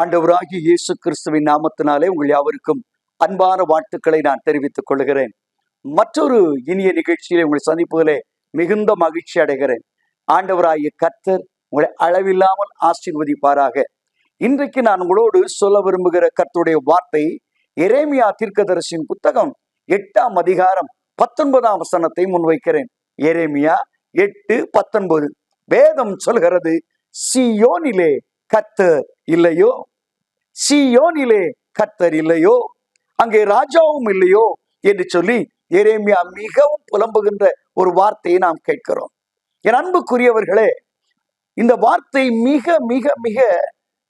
ஆண்டவராகிய இயேசு கிறிஸ்துவின் நாமத்தினாலே உங்கள் யாவருக்கும் அன்பான வாழ்த்துக்களை நான் தெரிவித்துக் கொள்கிறேன். மற்றொரு இனிய நிகழ்ச்சியிலே உங்களை சந்திப்பதிலே மிகுந்த மகிழ்ச்சி அடைகிறேன். ஆண்டவராகிய கர்த்தர் உங்களை அளவில்லாமல் ஆசீர்வதிப்பாராக. இன்றைக்கு நான் உங்களோடு சொல்ல விரும்புகிற கர்த்தருடைய வார்த்தை எரேமியா தீர்க்கதரிசியின் புத்தகம் 8ஆம் அதிகாரம் 19ஆம் வசனத்தை முன்வைக்கிறேன். எரேமியா 8:19. வேதம் சொல்கிறது, சீயோனிலே கர்த்தர் இல்லையோ, சீயோனிலே கர்த்தர் இல்லையோ, அங்கே ராஜாவும் இல்லையோ என்று சொல்லி எரேமியா மிகவும் புலம்புகின்ற ஒரு வார்த்தையை நாம் கேட்கிறோம். என் அன்புக்குரியவர்களே, இந்த வார்த்தை மிக மிக மிக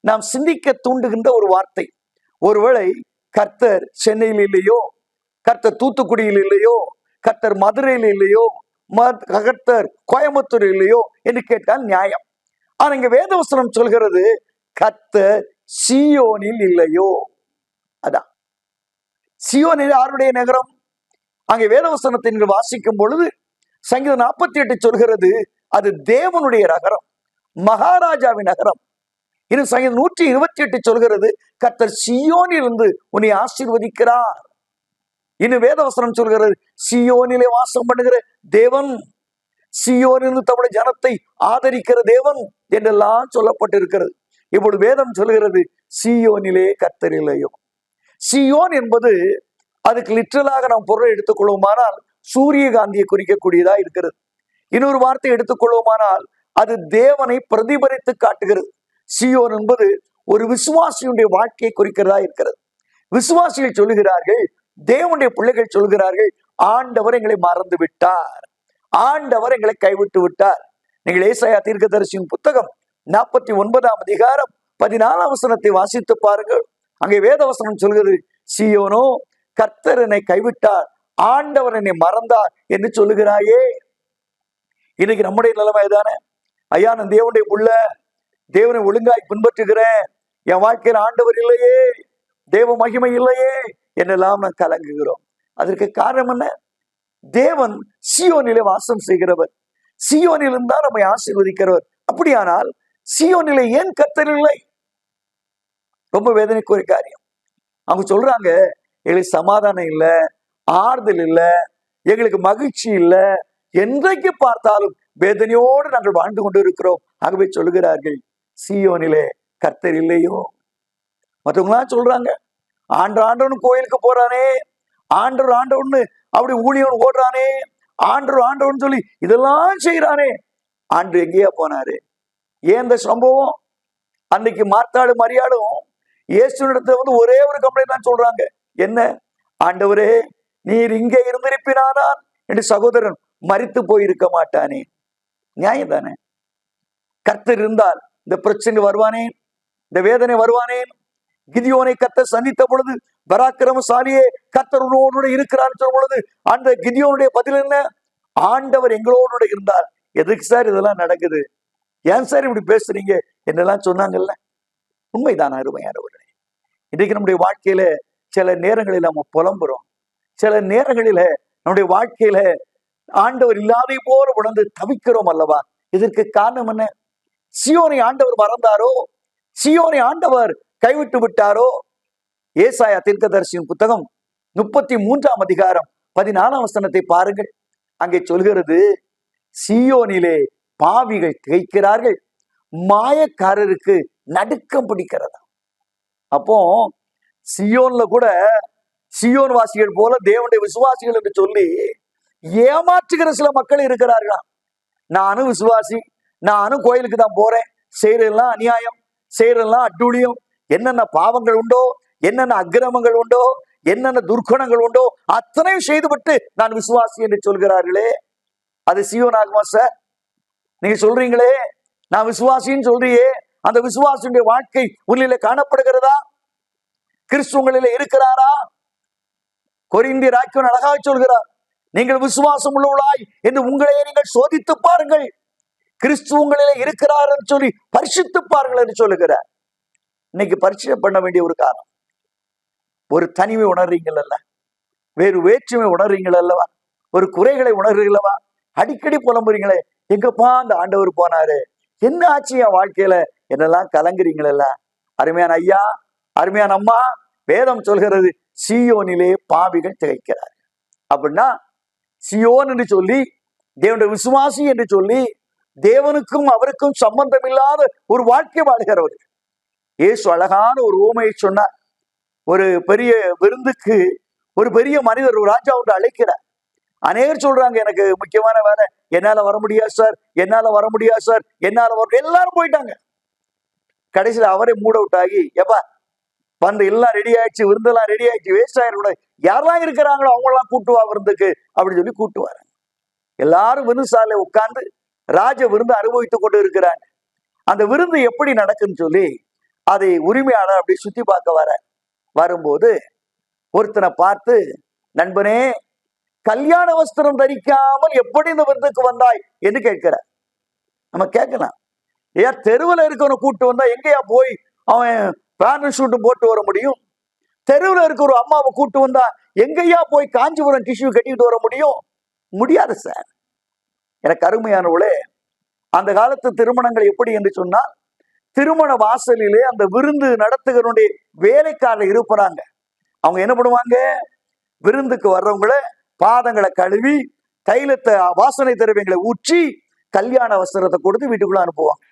நாம் சிந்திக்க தூண்டுகின்ற ஒரு வார்த்தை. ஒருவேளை கர்த்தர் சென்னையில் இல்லையோ, கர்த்தர் தூத்துக்குடியில் இல்லையோ, கர்த்தர் மதுரையில் இல்லையோ, கர்த்தர் கோயம்புத்தூர் இல்லையோ என்று கேட்டால் நியாயம். ஆனா இங்க வேதவசனம் சொல்கிறது, கர்த்தர் சீயோனில் இல்லையோ. அதான் சீயோனில் யாருடைய நகரம்? அங்கே வேதவசனத்தை நீங்கள் வாசிக்கும் பொழுது சங்கீதம் 48 சொல்கிறது, அது தேவனுடைய நகரம், மகாராஜாவின் நகரம். இன்னும் சங்கீதம் 128 சொல்கிறது, கர்த்தர் சீயோனில் இருந்து உன்னை ஆசீர்வதிக்கிறார். இன்னும் வேதவசனம் சொல்கிறது, சீயோனிலே வாசம் பண்ணுகிற தேவன், சீயோனிலிருந்து தம்முடைய ஜனத்தை ஆதரிக்கிற தேவன் என்றெல்லாம் சொல்லப்பட்டிருக்கிறது. இப்பொழுது வேதம் சொல்கிறது, சீயோனிலே கர்த்தர் இல்லையோ. சீயோன் என்பது அதுக்கு லிட்டரலாக நாம் பொருளை எடுத்துக்கொள்வோமானால் சூரியகாந்தியை குறிக்கக்கூடியதா இருக்கிறது. இன்னொரு வார்த்தை எடுத்துக்கொள்வோமானால் அது தேவனை பிரதிபலித்து காட்டுகிறது. சீயோன் என்பது ஒரு விசுவாசியுடைய வாழ்க்கையை குறிக்கிறதா இருக்கிறது. விசுவாசிகள் சொல்லுகிறார்கள், தேவனுடைய பிள்ளைகள் சொல்கிறார்கள், ஆண்டவர் எங்களை மறந்து விட்டார், ஆண்டவர் எங்களை கைவிட்டு விட்டார். நீங்கள் ஏசாயா தீர்க்கதரிசியின் புத்தகம் 49ஆம் அதிகாரம் 14ஆம் வசனத்தை வாசித்து பாருங்கள். அங்கே வேதவசனம் சொல்கிறது, சீயோனோ கர்த்தர் என்னை கைவிட்டார், ஆண்டவர் என்னை மறந்தார் என்று சொல்லுகிறாயே. இன்னைக்கு நம்முடைய நிலைமை தானே, ஐயா நான் தேவனுடைய புள்ள, தேவனை ஒழுங்காய் பின்பற்றுகிறேன், என் வாழ்க்கையில் ஆண்டவர் இல்லையே, தேவ மகிமை இல்லையே என்னெல்லாம் நான் கலங்குகிறோம். அதற்கு காரணம் என்ன? தேவன் சீயோனிலே வாசம் செய்கிறவர், சீயோனில் இருந்தால் நம்மை ஆசீர்வதிக்கிறவர். அப்படியானால் சீயோனிலே ஏன் கர்த்தர் இல்லை? ரொம்ப வேதனைக்குரிய காரியம். அவங்க சொல்றாங்க, எங்களுக்கு சமாதானம் இல்லை, ஆறுதல் இல்லை, எங்களுக்கு மகிழ்ச்சி இல்லை, என்றைக்கு பார்த்தாலும் வேதனையோடு நாங்கள் வாழ்ந்து கொண்டு இருக்கிறோம். ஆகவே சொல்லுகிறார்கள், சீயோனிலே கர்த்தர் இல்லையோ. மற்றவங்களாம் சொல்றாங்க, ஆண்டவன் கோயிலுக்கு போறானே, ஆண்டவன் அப்படி ஊழியன் ஓடுறானே, ஆண்டவன் சொல்லி இதெல்லாம் செய்யறானே, ஆண்டு எங்கேயா போனாரு? ஏன் இந்த சம்பவம்? அன்னைக்கு மார்த்தாடு மரியாளும் இயேசுனிடத்துல ஒரே ஒரு கம்ப்ளைண்ட் தான் சொல்றாங்க, என்ன? ஆண்டவரே நீர் இங்கே இருந்திருப்பினாதான் என்று சகோதரன் மரித்து போயிருக்க மாட்டானே. நியாயம் தானே? கர்த்தர் இருந்தால் இந்த பிரச்சனை வருவானே, இந்த வேதனை வருவானேன்? கிதியோனை கர்த்தர் சந்தித்த பொழுது, பராக்கிரமசாலியே கர்த்தர் உன்னோடு இருக்கிறார் சொல்லும் பொழுது அந்த கிதியோனுடைய பதில் என்ன? ஆண்டவர் எங்களோடு இருந்தால் எதுக்கு சார் இதெல்லாம் நடக்குது, ஏன் சார் இப்படி பேசுறீங்க என்னெல்லாம் சொன்னாங்கல்ல. உண்மைதான் அருமையானவர்களே. இன்றைக்கு நம்முடைய வாழ்க்கையில சில நேரங்களில் நம்ம புலம்புறோம், சில நேரங்களில நம்முடைய வாழ்க்கையில ஆண்டவர் இல்லாத போல உணர்ந்து தவிக்கிறோம் அல்லவா? இதற்கு காரணம் என்ன? சீயோனை ஆண்டவர் மறந்தாரோ? சீயோனை ஆண்டவர் கைவிட்டு விட்டாரோ? ஏசாயா தீர்க்கதரிசியின் புத்தகம் 33ஆம் அதிகாரம் 14ஆம் வசனத்தை பாருங்கள். அங்கே சொல்கிறது, சீயோனிலே பாவிகள் திகைக்கிறார்கள், மாயக்காரருக்கு நடுக்கம் பிடிக்கிறதா. அப்போ சியோன்ல கூட சியோன் வாசிகள் போல தேவனுடைய விசுவாசிகள் என்று சொல்லி ஏமாற்றுகிற சில மக்கள் இருக்கிறார்களா. நானும் விசுவாசி, நானும் கோயிலுக்கு தான் போறேன், செய்யறதெல்லாம் அநியாயம், செய்யறதெல்லாம் அட்டூழியம், என்னென்ன பாவங்கள் உண்டோ, என்னென்ன அக்கிரமங்கள் உண்டோ, என்னென்ன துர்க்குணங்கள் உண்டோ அத்தனையும் செய்துவிட்டு நான் விசுவாசி என்று சொல்கிறார்களே, அது சீயோன் ஆகுமா சார்? நீங்க சொல்றீங்களே நான் விசுவாசின்னு சொல்றியே, அந்த விசுவாசியுடைய வாழ்க்கை உன்னிலே காணப்படுகிறதா? கிறிஸ்து உங்களிலே இருக்கிறாரா? கொரிந்தியர் ஆக்கியோன் அழகாக சொல்கிறார், நீங்கள் விசுவாசம் உள்ளவளாய் என்று உங்களையே நீங்கள் சோதித்து பாருங்கள், கிறிஸ்து உங்களிலே இருக்கிறார் என்று சொல்லி பரிசுத்து பாருங்கள் என்று சொல்லுகிறார். இன்னைக்கு பரிசீலனை பண்ண வேண்டிய ஒரு காலம். ஒரு தனிமை உணர்றீங்கள் அல்ல, வேறு வேற்றுமை உணர்றீங்கள் அல்லவா, ஒரு குறைகளை உணர்றீங்களவா, அடிக்கடி புலம்புறீங்களே, எங்கப்பா அந்த ஆண்டவர் போனாரு, என்ன ஆச்சு என் வாழ்க்கையில, என்னெல்லாம் கலங்குறீங்களா? அருமையான ஐயா, அருமையான அம்மா, வேதம் சொல்கிறது சீயோனிலே பாவிகள் திகைக்கிறார். அப்படின்னா சியோன் என்று சொல்லி, தேவனுடைய விசுவாசி என்று சொல்லி, தேவனுக்கும் அவருக்கும் சம்பந்தம் இல்லாத ஒரு வாழ்க்கை வாழ்கிறவர். இயேசு அழகான ஒரு உவமையை சொன்னார். ஒரு பெரிய விருந்துக்கு ஒரு பெரிய மனிதர், ஒரு ராஜா ஒன்று அழைக்கிறார். அநேகர் சொல்றாங்க, எனக்கு முக்கியமான வேலை, என்னால வர முடியாது சார், என்னால வர முடியாது சார், என்னால வர, எல்லாரும் போயிட்டாங்க. கடைசியில் அவரே மூட் அவுட் ஆகி, எப்பா வந்து எல்லாம் ரெடி ஆயிடுச்சு, விருந்தெல்லாம் ரெடி ஆயிடுச்சு, வேஸ்ட் ஆயிடக்கூடாது, யாரெல்லாம் இருக்கிறாங்களோ அவங்களாம் கூட்டுவா விருந்துக்கு அப்படின்னு சொல்லி கூட்டுவாரு. எல்லாரும் விருந்து சாலையில உட்கார்ந்து ராஜ விருந்து அனுபவித்துக் கொண்டு இருக்கிறாங்க. அந்த விருந்து எப்படி நடக்குன்னு சொல்லி அதை உரிமையாளர் அப்படி சுத்தி பார்க்க வரும்போது ஒருத்தனை பார்த்து, நண்பனே, கல்யாண வஸ்திரம் தரிக்காமல் எப்படி இந்த விருந்துக்கு வந்தாய் என்று கேட்கிறார். நம்ம கேட்கலாம், ஏன் தெருவில் இருக்கவனை கூட்டு வந்தா எங்கேயா போய் அவன் பேண்ட் ஷூட்டு போட்டு வர முடியும்? தெருவில் இருக்க ஒரு அம்மாவை கூட்டு வந்தா எங்கேயா போய் காஞ்சிபுரம் டிஷ்யூ கட்டிட்டு வர முடியும்? முடியாது சார். எனக்கு அருமையானவளே, அந்த காலத்து திருமணங்கள் எப்படி என்று சொன்னால், திருமண வாசலிலே அந்த விருந்து நடத்துகிறவனுடைய வேலைக்காரர் இருப்பாங்க. அவங்க என்ன பண்ணுவாங்க, விருந்துக்கு வர்றவங்கள பாதங்களை கழுவி தைலத்தை வாசனை திரவியங்களை ஊற்றி கல்யாண வஸ்திரத்தை கொடுத்து வீட்டுக்குள்ள அனுப்புவாங்க.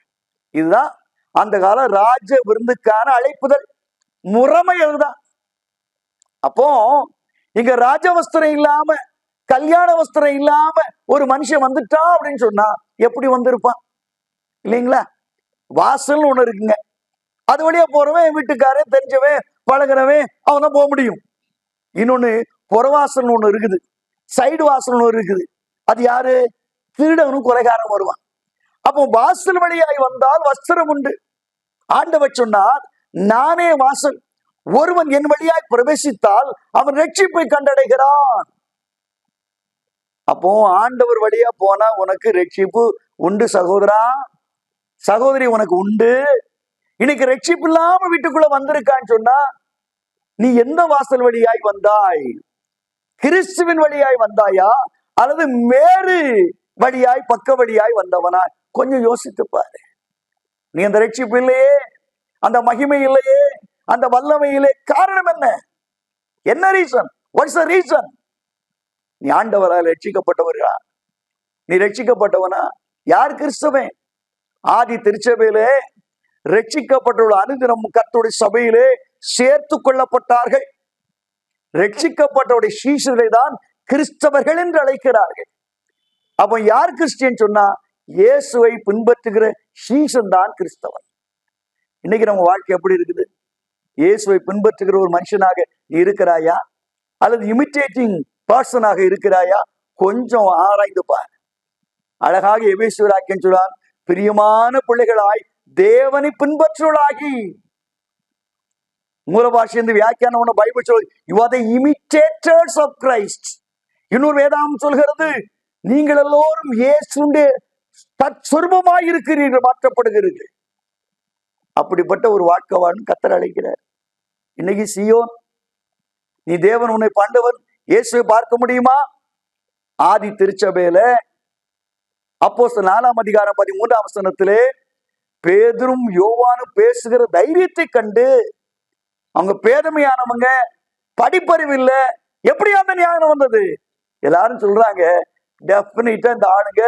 இதுதான் அந்த கால ராஜ விருந்துக்கான அழைப்புதல் முறைமை. அதுதான். அப்போ இங்க ராஜ வஸ்திரம் இல்லாம, கல்யாண வஸ்திரம் இல்லாம ஒரு மனுஷன் வந்துட்டா அப்படின்னு சொன்னா எப்படி வந்திருப்பான்? இல்லைங்களா? வாசல் ஒண்ணு இருக்குங்க, அது வழியா போறவன், வீட்டுக்காரன், தெரிஞ்சவன், பழகிறவன், அவன் தான் போக முடியும். இன்னொன்னு புறவாசல் ஒண்ணு இருக்குது, சைடு வாசல் ஒண்ணு இருக்குது. அது யாரு? திருடவனும் கொலைகாரன் வருவான். அப்போ வாசல் வழியாய் வந்தால் வஸ்திரம் உண்டு. ஆண்டவர் சொன்னார், நானே வாசல், ஒருவன் என் வழியாய் பிரவேசித்தால் அவன் ரட்சிப்பை கண்டடைகிறான். அப்போ ஆண்டவர் வழியா போனா உனக்கு ரட்சிப்பு உண்டு சகோதரா, சகோதரி, உனக்கு உண்டு. இன்னைக்கு ரட்சிப்பு இல்லாம வீட்டுக்குள்ள வந்திருக்கான்னு சொன்னா நீ எந்த வாசல் வழியாய் வந்தாய்? கிறிஸ்துவின் வழியாய் வந்தாயா அல்லது வேறு வழியாய், பக்க வழியாய் வந்தவனா? கொஞ்சம் யோசித்து பாரு. நீ அந்த ரட்சிப்பு இல்லையே, அந்த மகிமை இல்லையே, அந்த வல்லமை இல்லையே, காரணம் என்ன? என்ன ரீசன்? What's the reason? நீ ஆண்டவரால் ரட்சிக்கப்பட்டவரா? நீ ரட்சிக்கப்பட்டவனா? யார் கிறிஸ்தவன்? ஆதி திருச்சபையிலே ரட்சிக்கப்பட்டுள்ள அனுதினம் கர்த்தருடைய சபையிலே சேர்த்து கொள்ளப்பட்டார்கள். ரட்சிக்கப்பட்டவருடைய சீஷர்களை தான் கிறிஸ்தவர்கள் என்று அழைக்கிறார்கள். அப்ப யார் கிறிஸ்டியன் சொன்னா, இயேசுவை பின்பற்றுகிற சீஷன் தான் கிறிஸ்தவன். இன்னைக்கு நம்ம வாழ்க்கை எப்படி இருக்குது? இயேசுவை பின்பற்றுகிற ஒரு மனுஷனாக நீ இருக்கிறாயா அல்லது இமிட்டேட்டிங் பர்சனாக இருக்கிறாயா? கொஞ்சம் ஆராய்ந்து பார். அழகாக எபேசியராக்கியன் சொல்றான், பிரியமான பிள்ளைகளாய் தேவனை பின்பற்றுவளாகி. மூல பாஷை வியாக்கியானம் ஒண்ணு பைபிள் சொல், you are the imitators of Christ. இன்னொரு வேதாகம் சொல்கிறது, நீங்கள் எல்லோரும் இயேசுடைய தற்சொரூபமாய் இருக்கிறீர்கள், மாற்றப்படுகிறது. அப்படிப்பட்ட ஒரு வாழ்க்கை வாழும் கர்த்தர் அழைக்கிறார். இன்னைக்கு சீயோன், நீ தேவன் உன்னை பாண்டவன் இயேசுவை பார்க்க முடியுமா? ஆதி திருச்சபையில அப்போஸ்தலர் 4ஆம் அதிகாரம் 13ஆம் வசனத்திலே பேதுரும் யோவானும் பேசுகிற தைரியத்தை கண்டு, அவங்க பேதமையானவங்க, படிப்பறிவு இல்ல, எப்படி அந்த ஞானம் வந்தது? எல்லாரும் சொல்றாங்க, டெஃபினிட்டா இந்த ஆளுங்க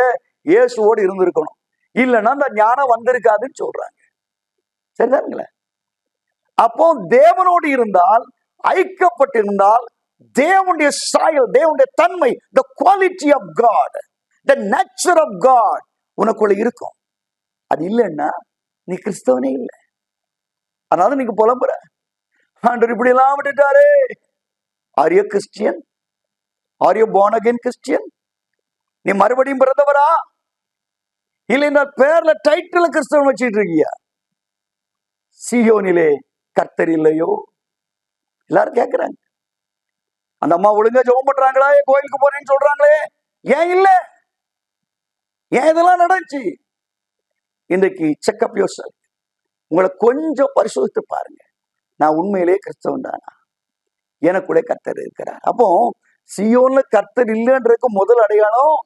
இயேசுவோடு இருந்திருக்கணும், இல்லைன்னா அந்த ஞானம் வந்திருக்காதுன்னு சொல்றாங்க. சரிதானுங்களே? அப்போ தேவனோடு இருந்தால், ஐக்கப்பட்டிருந்தால், தேவனுடைய சாயல், தேவனுடைய தன்மை, the quality of God, the nature of God உனக்குள்ள இருக்கும். அது இல்லைன்னா நீ கிறிஸ்தவனே இல்லை. அதனால நீங்க புலம்புற, ஆண்டவர் இப்படி எல்லாம் விட்டுட்டாரு. Are you Christian? Are you born again Christian? நீ மறுபடியும் பிறந்தவரா? இல்லைன்னா பேர்ல டைட்டில் கிறிஸ்தவன் வச்சிட்டு இருக்கியா? சீயோனிலே கர்த்தர் இல்லையோ? எல்லாரும் கேட்கிறாங்க. அந்த அம்மா ஒழுங்கா ஜெபம் பண்றாங்களா, கோயிலுக்கு போறேன்னு சொல்றாங்களே, ஏன் இல்ல? ஏன் இதெல்லாம் நடந்துச்சு? இன்றைக்கு செக்அப் யோர்செல்ஃப். உங்களை கொஞ்சம் பரிசோதித்து பாருங்க, நான் உண்மையிலே கிறிஸ்தவன் தானா? எனக்குள்ளே கர்த்தர் இருக்கிறார். அப்போ சீயோன்ல கர்த்தர் இல்லைன்றதுக்கு முதல் அடையாளம்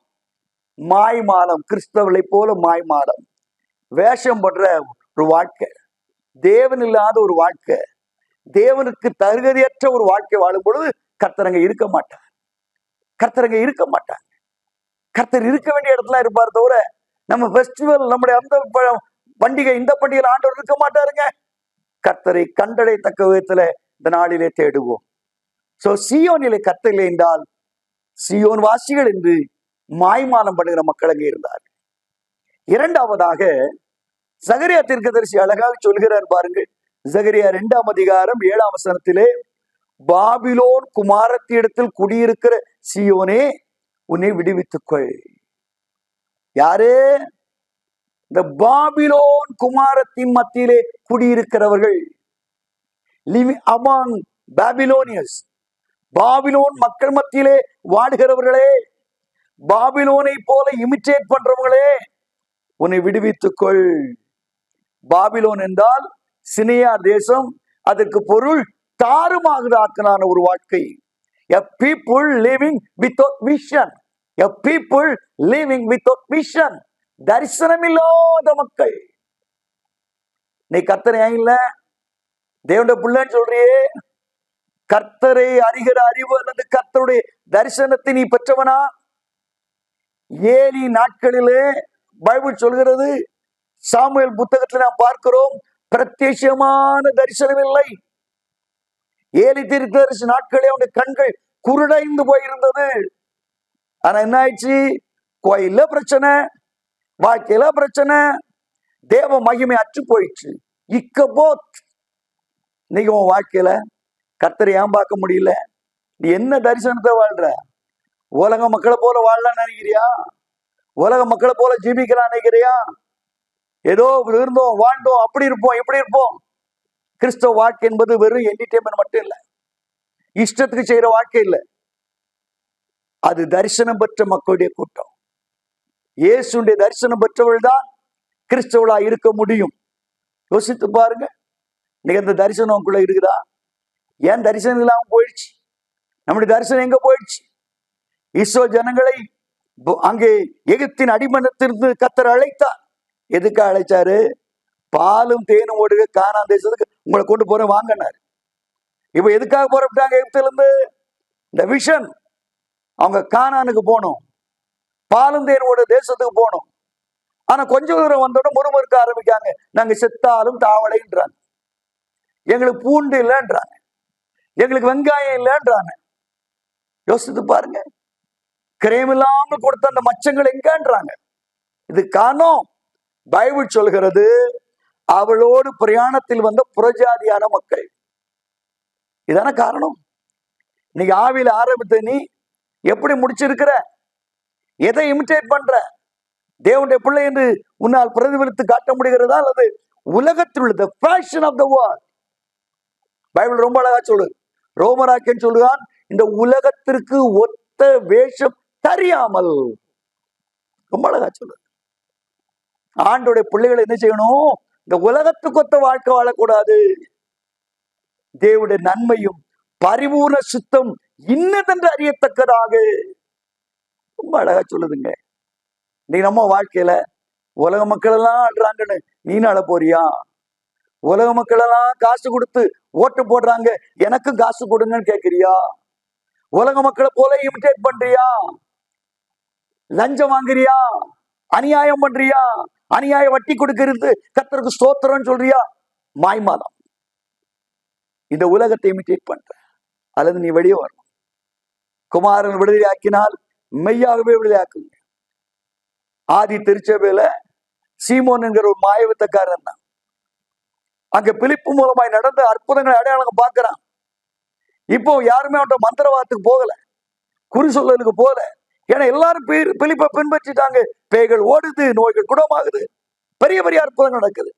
மாய்மாலம். கிறிஸ்தவர்களை போல மாய்மாலம், வேஷம் பண்ற ஒரு வாழ்க்கை. தேவன் இல்லாத ஒரு வாழ்க்கை, தேவனுக்கு தகுதியற்ற ஒரு வாழ்க்கை வாழும் பொழுது கர்த்தரங்க இருக்க மாட்டார். கர்த்தரங்க இருக்க மாட்டாங்க. கர்த்தர் இருக்க வேண்டிய இடத்துல இருப்பார் தவிர நம்ம பெஸ்டிவல், நம்முடைய அந்த பண்டிகை, இந்த பண்டிகையில் ஆண்டவர் இருக்க மாட்டாருங்க. கர்த்தரை கண்டடையத்தக்க விதத்துல இந்த நாளிலே தேடுவோம். சோ சீயோனிலே கர்த்தர் இல்லை என்றால் சீயோன் வாசிகள் என்று மாய்மானம் பண்ணுகிற மக்கள் அங்கே இருந்தார்கள். இரண்டாவதாக சகரியா தீர்க்கதரிசி அழகாக சொல்கிறார் பாருங்கள். சகரியா 2ஆம் அதிகாரம் 7ஆம் வசனத்திலே, பாபிலோன் குமாரத்தியிடத்தில் குடியிருக்கிற சீயோனே உன்னை விடுவித்துக்கொள். யாரு? இந்த பாபிலோன் குமாரத்தின் மத்தியிலே குடியிருக்கிறவர்கள், லிவிங் அமாங் பாபிலோனியர்ஸ், பாபிலோன் மக்கள் மத்தியிலே வாடுகிறவர்களே, பாபிலோனை போல இமிட்டேட் பண்றவங்களே, உன்னை விடுவித்துக்கொள். பாபிலோன் என்றால் சினியார் தேசம். அதற்கு பொருள் தாறுமாறான ஒரு வாழ்க்கை. A people living without vision. A people living without vision. தரிசனம் இல்லாத மக்கள். நீ கர்த்தரை ஏன் இல்ல தேவனுடைய பிள்ளைன்னு சொல்றியே? கர்த்தரை அறிகிற அறிவு அல்லது கர்த்தருடைய தரிசனத்தை நீ பெற்றவனா? ஏலி நாட்களிலே பைபிள் சொல்கிறது, சாமுவேல் புத்தகத்தில் நாம் பார்க்கிறோம், பிரத்யட்சமான தரிசனம் இல்லை. ஏலி தீர்க்கதரிசி நாட்களே அவனுடைய கண்கள் குருடைந்து போயிருந்தது. ஆனா என்ன ஆயிடுச்சு? கோயில்ல பிரச்சனை, வாழ்க்கையில பிரச்சனை, தேவ மகிமை அற்று போயிடுச்சு. இக்கபோத். இன்னைக்கு உன் வாழ்க்கையில கர்த்தரை ஏன் பார்க்க முடியல? நீ என்ன தரிசனத்தை வாழ்ற? உலக மக்களை போல வாழலாம் நினைக்கிறியா? உலக மக்களை போல ஜீவிக்கலாம் நினைக்கிறியா? ஏதோ இருந்தோம், வாழ்ந்தோம், அப்படி இருப்போம், இப்படி இருப்போம். கிறிஸ்தவ வாழ்க்கை என்பது வெறும் என்டர்டெயின்மென்ட் மட்டும் இல்லை, இஷ்டத்துக்கு செய்யற வாழ்க்கை இல்லை. அது தரிசனம் பெற்ற மக்களுடைய கூட்டம். இயேசுடைய தரிசனம் பெற்றவள் தான் கிறிஸ்தவளா இருக்க முடியும். யோசித்து பாருங்க. இன்னைக்கு அந்த தரிசனம் உங்களுக்குள்ள இருக்குதா? ஏன் தரிசனம் இல்லாம போயிடுச்சு? நம்முடைய தரிசனம் எங்க போயிடுச்சு? இஸ்ரவேல் ஜனங்களை அங்கே எகிப்தின் அடிமனத்திலிருந்து கர்த்தர் அழைத்தார். எதுக்கு அழைச்சாரு? பாலும் தேனும் ஓடுக கானான் தேசத்துக்கு உங்களை கொண்டு போற வாங்கினார். இப்ப எதுக்காக புறப்பட்டாங்க எகிப்துல இருந்து? இந்த விஷன். அவங்க கானானுக்கு போனோம், பாலும் தேனோட தேசத்துக்கு போனோம். ஆனா கொஞ்ச தூரம் வந்தோட முறுமுறுக்க ஆரம்பிக்காங்க. நாங்க செத்தாலும் தாவளைன்றாங்க, எங்களுக்கு பூண்டு இல்லைன்றாங்க, எங்களுக்கு வெங்காயம் இல்லைன்றாங்க. யோசித்து பாருங்க. கிரயம் இல்லாமல் கொடுத்த அந்த மச்சங்கள் எங்கன்றாங்க. இது காரணம் பைபிள் சொல்கிறது, அவளோடு பிரயாணத்தில் வந்த புறஜாதியான மக்கள். இதான காரணம். இன்னைக்கு ஆவியில ஆரம்பித்த நீ எப்படி முடிச்சிருக்கிற? எதை இமிட்டேட் பண்ற? தேவனுடைய பிள்ளை என்று உன்னால் பிரதிபலித்து காட்ட முடிகிறதா, அல்லது உலகத்தில் உள்ள fashion of the world? Bible ரொம்ப அழகா சொல்லு. ரோமராக்கன் சொல்லுவான், இந்த உலகத்திற்கு ஒத்த வேஷம் தெரியாமல். ரொம்ப அழகா சொல்லு. ஆண்டோடைய பிள்ளைகளை என்ன செய்யணும்? இந்த உலகத்துக்கு ஒத்த வாழ்க்கை வாழக்கூடாது. தேவனுடைய நன்மையும் பரிபூர்ண சுத்தம் இன்னதென்று அறியத்தக்கதாக. ரொம்ப அழகா சொல்லுதுங்க. இன்னைக்கு நம்ம வாழ்க்கையில உலக மக்கள் எல்லாம் ஆடுறாங்கன்னு நீ ஆட போறியா? உலக மக்கள் எல்லாம் காசு கொடுத்து ஓட்டு போடுறாங்க, எனக்கு காசு கொடுங்கன்னு கேட்கிறியா? உலக மக்களை போல இமிட்டேட் பண்றியா? லஞ்சம் வாங்குறியா? அநியாயம் பண்றியா? அநியாய வட்டி கொடுக்கிறது கர்த்தருக்கு ஸ்தோத்திரம் சொல்றியா? மாய்மாலம். இந்த உலகத்தை இமிட்டேட் பண்ற, அல்லது நீ வெளியே வரணும். குமாரன் விடுதலை ஆக்கினால் மெய்யாகவே விடுதலை ஆக்குங்க. ஆதி திருச்சபையில சீமோன் என்கிற ஒரு மாயவித்தக்காரன் தான். அங்க பிலிப்பு மூலமாய் நடந்த அற்புதங்களை அடையாளம் பார்க்கிறான். இப்போ யாருமே அவன்கிட்ட மந்திரவாதத்துக்கு போகல, குறி சொல்லலுக்கு போகல. ஏன்னா எல்லாரும் பிலிப்பை பின்பற்றிட்டாங்க. பேய்கள் ஓடுது, நோய்கள் குணமாகுது, பெரிய பெரிய அற்புதங்கள் நடக்குது.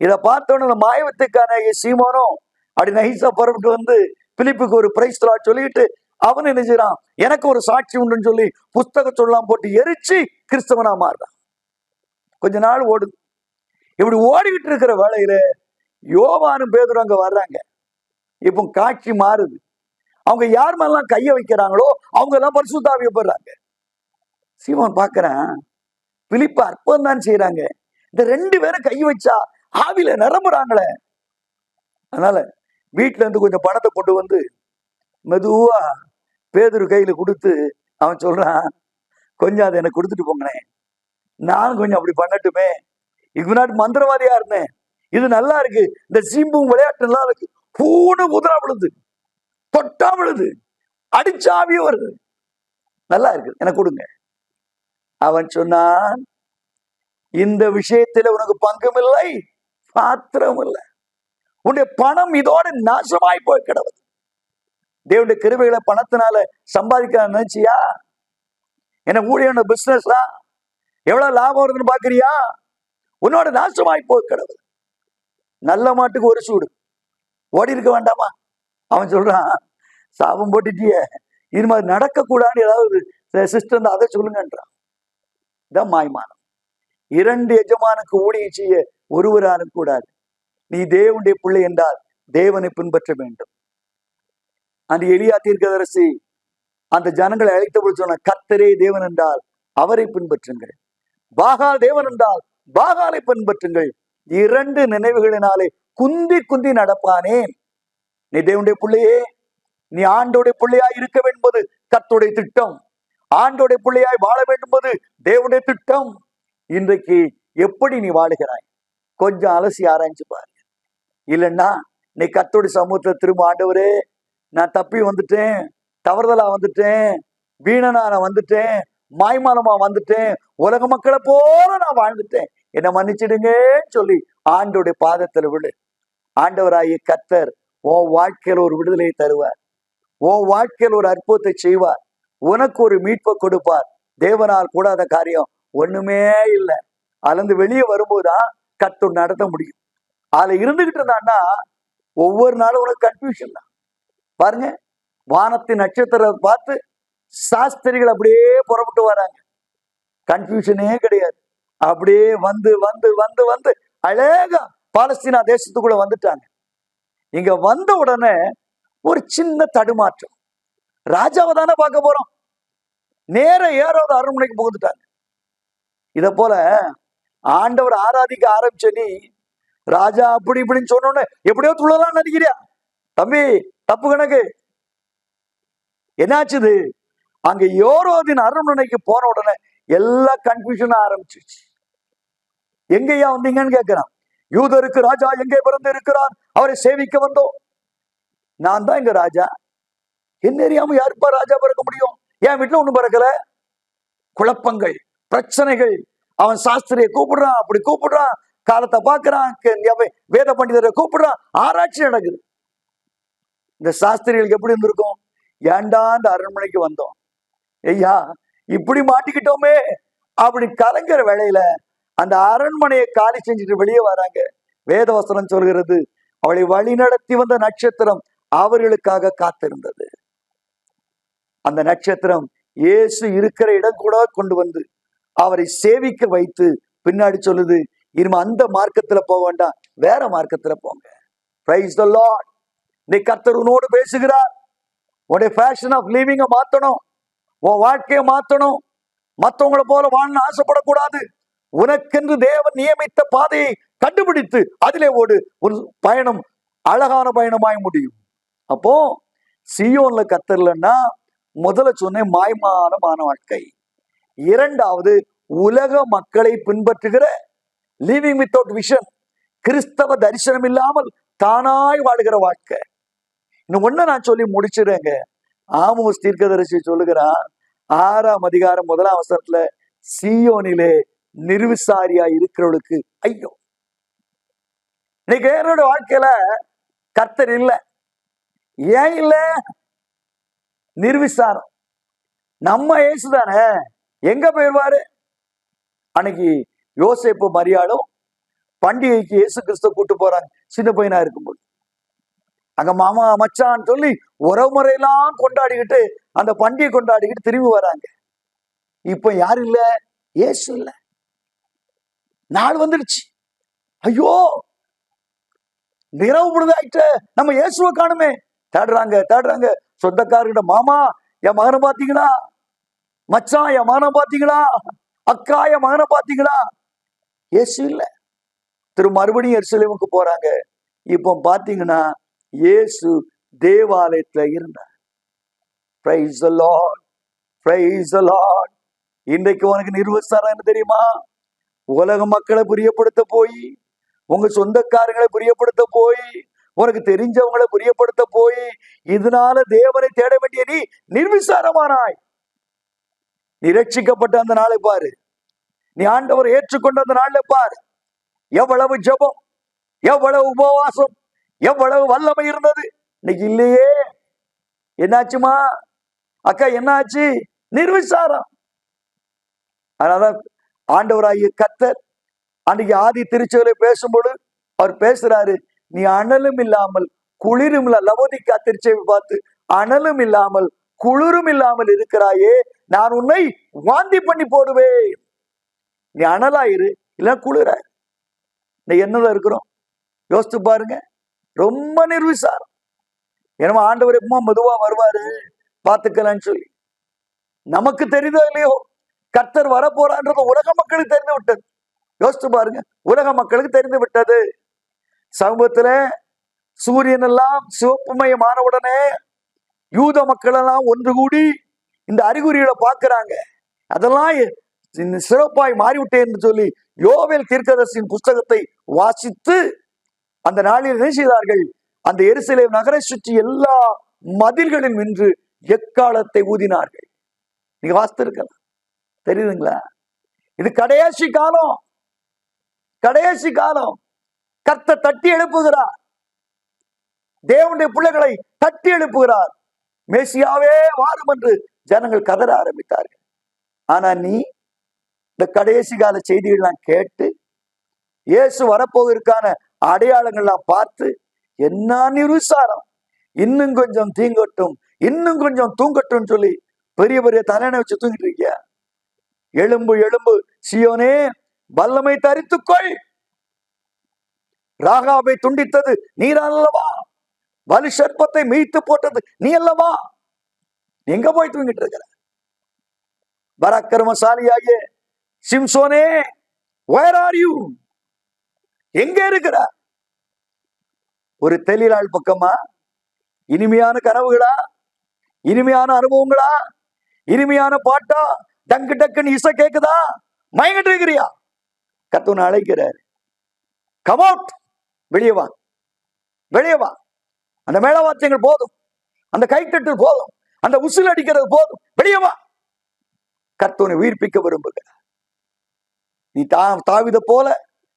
இதை பார்த்தோன்னு மாயவத்துக்கான சீமோனும் அப்படி நைசா புறப்பட்டு வந்து பிலிப்புக்கு ஒரு பிரைஸ் சொல்லிட்டு அவன் என்ன செய்யறான்? எனக்கு ஒரு சாட்சி உண்டுன்னு சொல்லி புஸ்தக சொல்லலாம் போட்டு எரிச்சு கிறிஸ்தவனா மாறுறான். கொஞ்ச நாள் ஓடுது. இப்படி ஓடிக்கிட்டு இருக்கிற வேளையில யோவானும் பேதுரு அங்க வர்றாங்க. இப்போ காட்சி மாறுது. அவங்க யார் மேலாம் கைய வைக்கிறாங்களோ அவங்க எல்லாம் பரிசுத்த ஆவியை பெறாங்க. சீமோன் பாக்குறேன், பிலிப்பு அற்புதம் தான் செய்யறாங்க. இந்த 2 பேரும் கை வச்சா ஆவியில நிரம்புறாங்களே. அதனால வீட்டுல இருந்து கொஞ்சம் பணத்தை கொண்டு வந்து மெதுவா பேதுரு கையில கொடுத்து அவன் சொல்றான், கொஞ்சம் அதை எனக்கு கொடுத்துட்டு போங்களேன், நானும் கொஞ்சம் அப்படி பண்ணட்டுமே. இதுக்கு முன்னாடி மந்திரவாதியா இருந்தேன், இது நல்லா இருக்கு, இந்த சீம்பும் விளையாட்டு நல்லா இருக்கு. பூனை குதிரா விழுது, தொட்டா விழுது, அடிச்சாவிய வருது, நல்லா இருக்கு, எனக்கு கொடுங்க. அவன் சொன்னான், இந்த விஷயத்துல உனக்கு பங்கும் இல்லை, பாத்திரம் இல்லை, உன்னுடைய பணம் இதோட நாசமாய் போய் கிடவுது. தேவனுடைய கிருபைகளை பணத்தினால சம்பாதிக்க நினைச்சியா? என்ன ஊழியன பிசினஸா? எவ்வளவு லாபம் வருதுன்னு பாக்குறியா? உன்னோட நாசமாய் போய் கிடவுது. நல்ல மாட்டுக்கு ஒரு சூடு, ஓடி இருக்க வேண்டாமா? அவன் சொல்றான், சாபம் போட்டுட்டிய, இது மாதிரி நடக்க கூடாதுன்னு ஏதாவது சிஸ்டம் அதை சொல்லுங்கன்றான். இதான் மாய்மானம். 2 எஜமானுக்கு ஊழியம் செய்ய ஒருவராலும் கூடாது. நீ தேவனுடைய பிள்ளை என்றால் தேவனை பின்பற்ற வேண்டும். அந்த எலியா தீர்க்கதரிசி அந்த ஜனங்களை அழைத்தபோது சொன்ன, கர்த்தரே தேவன் என்றால் அவரை பின்பற்றுங்கள், பாகால் தேவன் என்றால் பாகாலை பின்பற்றுங்கள். 2 நினைவுகளினாலே குந்தி குந்தி நடப்பானேன். நீ தேவனுடைய பிள்ளையே, நீ ஆண்டோடைய பிள்ளையாய் இருக்க வேண்டும் என்பது கர்த்தருடைய திட்டம். ஆண்டோடைய பிள்ளையாய் வாழ வேண்டும் என்பது தேவனுடைய திட்டம். இன்றைக்கு எப்படி நீ வாழுகிறாய் கொஞ்சம் அலசி ஆராய்ச்சி பாரு. இல்லைன்னா நீ கர்த்தருடைய சமூகத்துல திரும்ப, ஆண்டவரே நான் தப்பி வந்துட்டேன், தவறுதலா வந்துட்டேன், வீணனா நான் வந்துட்டேன், மாய்மானமா வந்துட்டேன், உலக மக்களை போல நான் வாழ்ந்துட்டேன், என்னை மன்னிச்சிடுங்கன்னு சொல்லி ஆண்டோடைய பாதத்துல விடு. ஆண்டவராகிய கர்த்தர் உன் வாழ்க்கையில் ஒரு விடுதலையை தருவார், உன் வாழ்க்கையில் ஒரு அற்புதத்தை செய்வார், உனக்கு ஒரு மீட்பை கொடுப்பார். தேவனால் கூடாத காரியம் ஒண்ணுமே இல்லை. அதுல வெளியே வரும்போதுதான் கர்த்தர் நடத்த முடியும். அதுல இருந்துகிட்டு இருந்தான்னா ஒவ்வொரு நாளும் உனக்கு கன்ஃபியூஷன் தான். பாருங்க, வானத்தின் நட்சத்திரத்தை பார்த்து சாஸ்திரிகள் அப்படியே புறப்பட்டு வராங்க, கன்ஃபியூஷனே கிடையாது. அப்படியே வந்து வந்து வந்து வந்து அழகா பாலஸ்தீனா தேசத்துக்குள்ள வந்துட்டாங்க. இங்க வந்த உடனே ஒரு சின்ன தடுமாற்றம். ராஜாவை தானே பார்க்க போறோம், நேர ஏறாவது அரண்மனைக்கு புகுந்துட்டாங்க. இத போல ஆண்டவர் ஆராதிக்க ஆரம்பிச்ச நீ ராஜா அப்படி இப்படின்னு சொன்னோன்னு எப்படியோ துள்ளலாம் நினைக்கிறியா? தம்பி, தப்பு கணக்கு. என்னாச்சுது? அங்க யோரோதின் அரண்மனைக்கு போன உடனே எல்லா கன்ஃபியூஷனா ஆரம்பிச்சிருச்சு. எங்கேயா வந்தீங்கன்னு கேட்கிறான். யூதருக்கு ராஜா எங்கே பிறந்து இருக்கிறார், அவரை சேவிக்க வந்தோம். நான் தான் இங்க ராஜா, என்ன அறியாம யாருப்பா ராஜா பிறக்க முடியும்? என் வீட்டுல ஒண்ணும் பிறக்கல. குழப்பங்கள், பிரச்சனைகள். அவன் சாஸ்திரியை கூப்பிடுறான், அப்படி கூப்பிடுறான், காலத்தை பாக்குறான், வேத பண்டிதரை கூப்பிடுறான், ஆராய்ச்சி நடக்குது. இந்த சாஸ்திரிகளுக்கு எப்படி இருந்திருக்கும்? ஏண்டா இந்த அரண்மனைக்கு வந்தோம், ஐயா இப்படி மாட்டிக்கிட்டோமே அப்படி கலங்கிற வேளையில அந்த அரண்மனையை காலி செஞ்சுட்டு வெளியே வராங்க. வேதவசனம் சொல்கிறது, அவளை வழி நடத்தி வந்த நட்சத்திரம் அவர்களுக்காக காத்திருந்தது. அந்த நட்சத்திரம் இயேசு இருக்கிற இடம் கூட கொண்டு வந்து அவரை சேவிக்க வைத்து பின்னாடி சொல்லுது, இனிமே அந்த மார்க்கத்துல போக வேண்டாம், வேற மார்க்கத்துல போங்க. Praise the Lord. நீ கர்த்தர் உன்னோடு பேசுகிறார். உன்னுடைய ஃபேஷன் ஆஃப் லிவிங்க மாத்தணும், உன் வாழ்க்கையை மாத்தணும். மற்றவங்களை போல வாழ ஆசைப்படக்கூடாது. உனக்கென்று தேவன் நியமித்த பாதையை கண்டுபிடித்து அதிலே ஓடு. ஒரு பயணம் அழகான பயணமாய் முடியும். அப்போ சியோன்ல கர்த்தர்லன்னா முதல்ல சொன்னேன் மாய்மானமான வாழ்க்கை. 2வது உலக மக்களை பின்பற்றுகிற லிவிங் வித்தவுட் விஷன், கிறிஸ்தவ தரிசனம் இல்லாமல் தானாய் வாழுகிற வாழ்க்கை. இன்னும் ஒண்ணு நான் சொல்லி முடிச்சிடுறேங்க. ஆமோஸ் தீர்க்கதரிசி சொல்லுகிறான் 6ஆம் அதிகாரம் 1ஆம் வசனத்துல, சீயோனிலே நிர்விசாரியா இருக்கிறவளுக்கு ஐயோ. இன்னைக்கு என்னோட வாழ்க்கையில கர்த்தர் இல்ல. ஏன் இல்ல? நிர்விசாரம். நம்ம இயேசுதானே, எங்க போயிருவாரு? அன்னைக்கு யோசேப்பு மரியாளும் பண்டிகைக்கு இயேசு கிறிஸ்துவ கூட்டு போறாங்க, சின்ன பையனா இருக்கும்போது. அங்க மாமா மச்சான்னு சொல்லி உறவுமுறையெல்லாம் கொண்டாடிக்கிட்டு அந்த பண்டிகை கொண்டாடிக்கிட்டு திரும்பி வராங்க. இப்ப யாரு இல்ல? இயேசு இல்ல. நாள் வந்துடுச்சு, ஐயோ நிறவு பொழுதாயிட்ட, நம்ம இயேசுவை காணுமே. தேடுறாங்க. சொந்தக்காரர்கிட்ட, மாமா என் மகனை பாத்தீங்களா, மச்சான் என் மகனை பாத்தீங்களா, அக்கா என் மகனை பாத்தீங்களா? இயேசு இல்ல. மறுபடியும் எருசலேமுக்கு போறாங்க. இப்போ பாத்தீங்கன்னா இயேசு தேவாலயத்துல இருந்தார். Praise the Lord. Praise the Lord. இன்றைக்கு உனக்கு நிர்வசாரம் என்ன தெரியுமா? உலக மக்களை பிரியப்படுத்த போய், உங்க சொந்தக்காரங்களை பிரியப்படுத்த போய், உனக்கு தெரிஞ்சவங்களை பிரியப்படுத்த போய், இதனால தேவனை தேட வேண்டிய நீ நிர்விசாரமானாய். நீ ரட்சிக்கப்பட்ட அந்த நாளை பாரு, நீ ஆண்டவர் ஏற்றுக்கொண்ட அந்த நாளை பாரு. எவ்வளவு ஜெபம், எவ்வளவு உபவாசம், எவ்வளவு வல்லமை இருந்தது. இன்னைக்கு இல்லையே. என்னாச்சுமா அக்கா, என்னாச்சு? நிர்விசாரம். அதனாலதான் ஆண்டவராகிய கர்த்தர் அன்னைக்கு ஆதி திருச்சபையில பேசும்போது அவர் பேசுறாரு, நீ அனலும் இல்லாமல் குளிரும் இல்ல. லவோதிக்கா திருச்சபை பார்த்து, அனலும் இல்லாமல் குளிரும் இல்லாமல் இருக்கிறாயே, நான் உன்னை வாந்தி பண்ணி போடுவேன். நீ அனலாயிரு, இல்ல குளிராயிரு. நீ என்னதான் இருக்கிறோம் யோசித்து பாருங்க. ரொம்ப நிர்விசாரம். ஏன்னா ஆண்டவர் எப்பமா மெதுவா வருவாரு பார்த்துக்கலான்னு சொல்லி. நமக்கு தெரியுதோ இல்லையோ, கர்த்தர் வரப்போறான்றது உலக மக்களுக்கு தெரிந்து விட்டது. யோசித்து பாருங்க, உலக மக்களுக்கு தெரிந்து விட்டது. சமூகத்துல சூரியன் எல்லாம் சிவப்புமயமான உடனே யூத மக்கள் எல்லாம் ஒன்று கூடி இந்த அறிகுறிகளை பார்க்கிறாங்க. அதெல்லாம் சிறப்பாய் மாறிவிட்டேன் என்று சொல்லி யோவேல் தீர்க்கதரிசியின் புஸ்தகத்தை வாசித்து அந்த நாளில் என்ன செய்தார்கள்? அந்த எருசலேம் நகரை சுற்றி எல்லா மதில்களில் நின்று எக்காலத்தை ஊதினார்கள். நீங்க வாசித்திருக்கலாம், தெரியுதுங்களா? இது கடைசி காலம். கடைசி காலம். கர்த்தர் தட்டி எழுப்புகிறார். தேவனுடைய பிள்ளைகளை தட்டி எழுப்புகிறார். மேசியாவே வாரும் என்று ஜனங்கள் கதற ஆரம்பித்தார்கள். ஆனா நீ இந்த கடைசி கால செய்திகள்லாம் கேட்டு, இயேசு வரப்போவதற்கான அடையாளங்கள்லாம் பார்த்து, என்ன நிருசாரம், இன்னும் கொஞ்சம் தீங்கட்டும், இன்னும் கொஞ்சம் தூங்கட்டும் சொல்லி பெரிய பெரிய தலையணை வச்சு தூங்கிட்டு இருக்கியா? எழும்பு எழும்பு சீயோனே, வல்லமை தரித்துக்கொள். ராகாபை துண்டித்தது நீர் அல்லவா? வலு சர்ப்பத்தை மீட்டு போட்டது நீ அல்லவா? எங்க போய் தூங்கிட்டு இருக்கிற? பராக்கிரமசாலியாகிய சிம்சோனே, where are you? எங்க இருக்கிற? ஒரு தெளிநாள் பக்கமா? இனிமையான கனவுகளா? இனிமையான அனுபவங்களா? இனிமையான பாட்டா? டக்கு டக்குன்னு இசை கேக்குதா? மயங்கிட்டு இருக்கிறியா? கர்த்தர் அழைக்கிறார். கம் அவுட், வெளியே வா, வெளியே வா. அந்த மேளவாத்தியங்கள் போதும், அந்த கைத்தட்டு போதும், அந்த உசில் அடிக்கிறது போதும், வெளியே வா. கர்த்தரை உயிர்ப்பிக்க விரும்புகிறார். நீ தாவித போல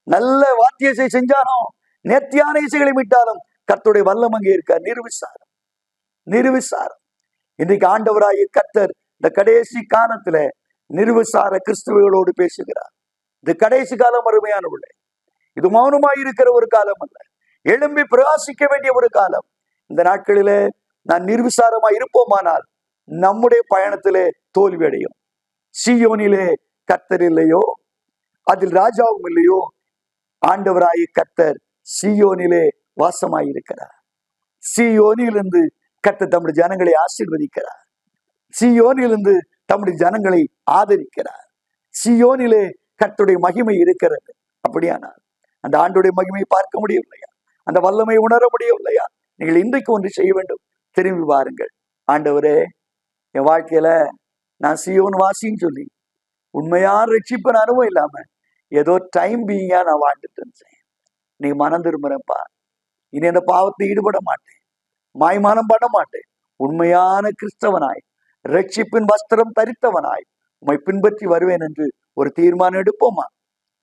நல்ல வாத்திய இசை செஞ்சாலும், நேர்த்தியான இசைகளை மீட்டாலும் கர்த்தருடைய வல்லம் அங்கே இருக்க. நிர்விசாரம், நிர்விசாரம். இன்றைக்கு ஆண்டவராகிய கர்த்தர் இந்த கடைசி காலத்துல நிர்விசார கிறிஸ்துவர்களோடு பேசுகிறார். இது கடைசி காலம் அருமையானவர்களே. இது மௌனமாய் இருக்கிற ஒரு காலம் அல்ல, எழும்பி பிரகாசிக்க வேண்டிய ஒரு காலம். இந்த நாட்களிலே நான் நிர்விசாரமாய் இருப்போமானால் நம்முடைய பயணத்திலே தோல்வி அடையும். சீயோனிலே கர்த்தர் இல்லையோ, அதில் ராஜாவும் இல்லையோ. ஆண்டவராகிய கர்த்தர் சீயோனிலே வாசமாயிருக்கிறார். சீயோனிலிருந்து கர்த்தர் தம்முடைய ஜனங்களை ஆசீர்வதிக்கிறார். சீயோனிலிருந்து தம்முடைய ஜனங்களை ஆதரிக்கிறார். சீயோனிலே கர்த்தருடைய மகிமை இருக்கிறது. அப்படியானால் அந்த ஆண்டுடைய மகிமையை பார்க்க முடியவில்லையா? அந்த வல்லமை உணர முடியவில்லையா? நீங்கள் இன்றைக்கு ஒன்று செய்ய வேண்டும். திரும்பி பாருங்கள். ஆண்டவரே, என் வாழ்க்கையில நான் சீயோன் வாசின்னு சொல்லி உண்மையான ரட்சிப்பின் அனுபவம் இல்லாம ஏதோ டைம் பீங்கா நான் வாழ்ந்துட்டு இருந்தேன். நீ மனம் திரும்புறப்பா, இனி அந்த பாவத்தை ஈடுபட மாட்டேன், மாய்மானம் பண்ண மாட்டேன். உண்மையான கிறிஸ்தவனாய், ரட்சிப்பின் வஸ்திரம் தரித்தவனாய் உம்மை பின்பற்றி வருவேன் என்று ஒரு தீர்மானம் எடுப்போமா?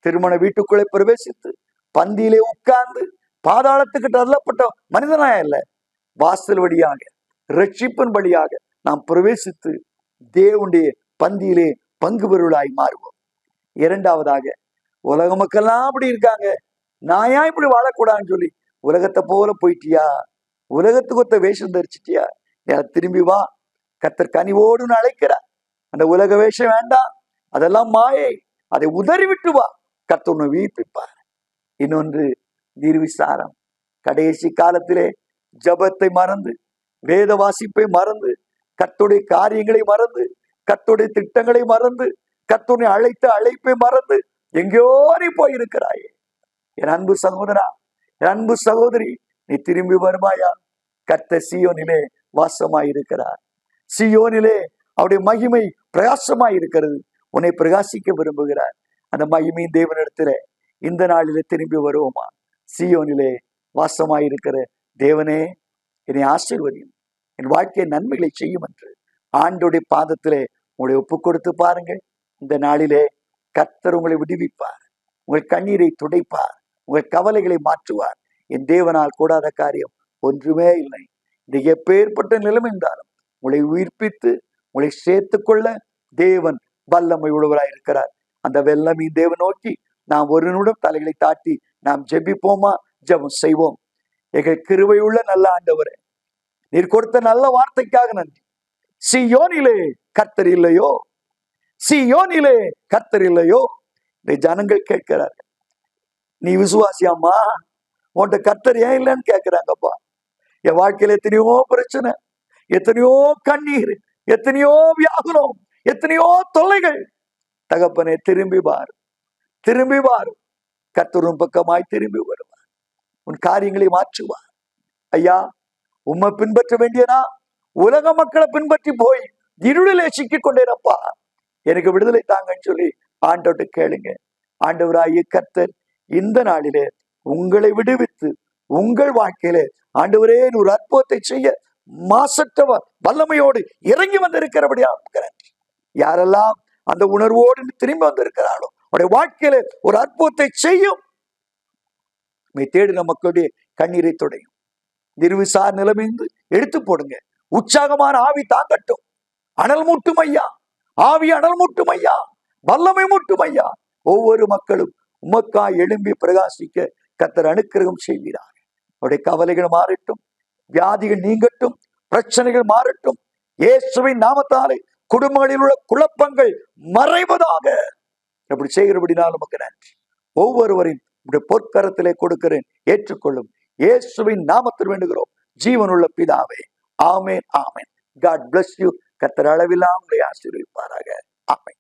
திருமண வீட்டுக்குள்ளே பிரவேசித்து பந்தியிலே உட்கார்ந்து பாதாளத்துக்கு தள்ளப்பட்ட மனிதனாய அல்ல, வாசல் வழியாக ரட்சிப்பின் வழியாக நாம் பிரவேசித்து தேவனுடைய பந்தியிலே பங்கு பெறுவதாய் மாறுவோம். இரண்டாவதாக, உலக மக்கள்லாம் அப்படி இருக்காங்க, நான் ஏன் இப்படி வாழக்கூடாதுன்னு சொல்லி உலகத்தை போல போயிட்டியா? உலகத்துக்கு ஒத்த வேஷம் தரிச்சிட்டியா? திரும்பி வா. கர்த்தர் கனிவோடு அழைக்கிறார். அந்த உலக வேஷம் வேண்டாம், அதெல்லாம் மாயை, அதை உதறி விட்டு வா. கர்த்தர் உன்னை உயிர்ப்பிப்பார். இன்னொன்று நிர்விசாரம். கடைசி காலத்திலே ஜபத்தை மறந்து, வேத வாசிப்பை மறந்து, கர்த்தருடைய காரியங்களை மறந்து, கர்த்தருடைய திட்டங்களை மறந்து, கர்த்தருடைய அழைத்த அழைப்பை மறந்து எங்கேயோ நீ போயிருக்கிறாயே. என் அன்பு சகோதரா, என் அன்பு சகோதரி, நீ திரும்பி வருவாயா? கர்த்தர் சீயோனிலே வாசமாயிருக்கிறார். சீயோனிலே அவருடைய மகிமை பிரகாசமாயிருக்கிறது. உன்னை பிரகாசிக்க விரும்புகிறார். அந்த மகிமையின் தேவனிடத்துல இந்த நாளிலே திரும்பி வருவோமா? சீயோனிலே வாசமாயிருக்கிற தேவனே, என்னை ஆசீர்வதியும், என் வாழ்க்கையை நன்மைகளை செய்யும் என்று ஆண்டோடைய பாதத்திலே உங்களை ஒப்பு கொடுத்து பாருங்கள். இந்த நாளிலே கர்த்தர் உங்களை விடுவிப்பார், உங்கள் கண்ணீரை துடைப்பார், உங்கள் கவலைகளை மாற்றுவார். என் தேவனால் கூடாத காரியம் ஒன்றுமே இல்லை. இந்த எப்பேற்பட்ட நிலைமை இருந்தாலும் உங்களை உயிர்ப்பித்து உங்களை சேர்த்துக் கொள்ள தேவன் வல்லமை உள்ளவராய் இருக்கிறார். அந்த வல்லமை தேவன் நோக்கி நாம் ஒரு நிமிடம் தலைகளை தாட்டி நாம் ஜெபிப்போமா? ஜெபம் செய்வோம். எங்கள் கிருபை உள்ள நல்ல ஆண்டவரே, நீர் கொடுத்த நல்ல வார்த்தைக்காக நன்றி. சீயோனிலே கர்த்தர் இல்லையோ? சீயோனிலே கர்த்தர் இல்லையோ? இந்த ஜனங்கள் கேட்கிறார்கள், நீ விசுவாசியாமா? உன்கிட்ட கர்த்தர் ஏன் இல்லைன்னு கேட்கிறாங்கப்பா. என் வாழ்க்கையில எத்தனையோ பிரச்சனை, எத்தனையோ கண்ணீர், எத்தனையோ வியாகுலம், எத்தனையோ தொல்லைகள். தகப்பனே, திரும்பி பார், திரும்பி பார். கர்த்தரும் பக்கமாய் திரும்பி வருவார், உன் காரியங்களை மாற்றுவார். ஐயா, உம்மை பின்பற்ற வேண்டியனா உலக மக்களை பின்பற்றி போய் இருளிலே சிக்கிக் கொண்டேனப்பா, எனக்கு விடுதலை தாங்கன்னு சொல்லி ஆண்டவர்கிட்ட கேளுங்க. ஆண்டவராகிய கர்த்தர் இந்த நாளிலே உங்களை விடுவித்து உங்கள் வாழ்க்கையிலே ஆண்டவரே ஒரு அற்புதத்தை செய்ய மாசற்ற வல்லமையோடு இறங்கி வந்திருக்கிறபடியா யாரெல்லாம் அந்த உணர்வோடு திரும்பி வந்திருக்கிறாளோ அவருடைய வாழ்க்கையில ஒரு அற்புதத்தை செய்யும். தேடின மக்களுடைய கண்ணீரை துடையும். நிர்விசார் நிலைமைந்து எடுத்து போடுங்க. உற்சாகமான ஆவி தாங்கட்டும். அனல் மூட்டும் ஐயா, ஆவி அனல் மூட்டும் ஐயா, வல்லமை மூட்டும் ஐயா. ஒவ்வொரு மக்களும் உமக்கா எழும்பி பிரகாசிக்க கர்த்தர் அனுக்கிரகம் செய்கிறார். அவருடைய கவலைகள் மாறட்டும், வியாதிகள் நீங்கட்டும், பிரச்சனைகள் மாறட்டும். இயேசுவின் நாமத்தாலே குடும்பங்களில் உள்ள குழப்பங்கள் மறைவதாக. அப்படி செய்கிறபடினால் நமக்கு நன்றி. ஒவ்வொருவரையும் பொற்கரத்திலே கொடுக்கிறேன், ஏற்றுக்கொள்ளும். இயேசுவின் நாமத்தில் வேண்டுகிறோம் ஜீவனுள்ள பிதாவே. ஆமேன், ஆமேன். God bless you. கர்த்தர் அளவில்லாமலே ஆசீர்வதிப்பாராக. ஆமேன்.